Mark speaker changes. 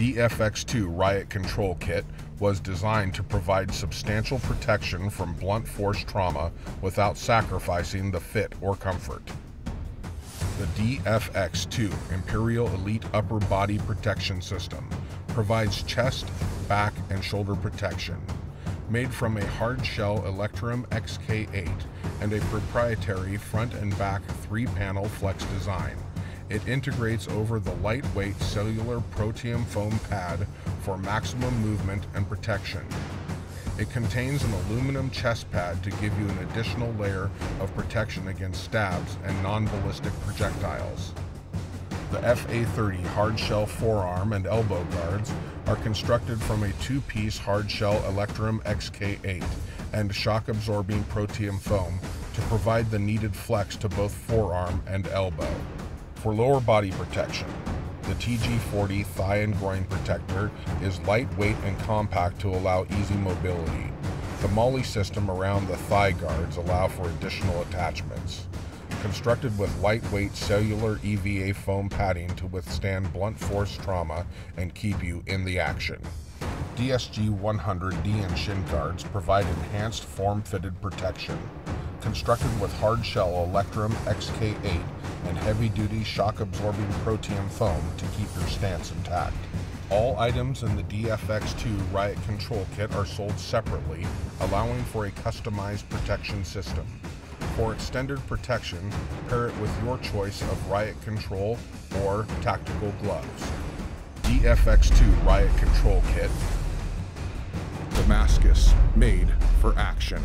Speaker 1: DFX2 Riot Control Kit was designed to provide substantial protection from blunt force trauma without sacrificing the fit or comfort. The DFX2 Imperial Elite Upper Body Protection System provides chest, back, and shoulder protection. Made from a hard-shell Electrum XK8 and a proprietary front and back 3-panel flex design, it integrates over the lightweight cellular proteum foam pad for maximum movement and protection. It contains an aluminum chest pad to give you an additional layer of protection against stabs and non-ballistic projectiles. The FA30 hard-shell forearm and elbow guards are constructed from a 2-piece hard-shell Electrum XK8 and shock-absorbing proteum foam to provide the needed flex to both forearm and elbow. For lower body protection, the TG40 thigh and groin protector is lightweight and compact to allow easy mobility. The MOLLE system around the thigh guards allow for additional attachments. Constructed with lightweight cellular EVA foam padding to withstand blunt force trauma and keep you in the action. DSG 100D and shin guards provide enhanced form-fitted protection. Constructed with hard-shell Electrum XK8 and heavy-duty shock-absorbing proteum foam to keep your stance intact. All items in the DFX2 Riot Control Kit are sold separately, allowing for a customized protection system. For extended protection, pair it with your choice of Riot Control or tactical gloves. DFX2 Riot Control Kit. Damascus, made for action.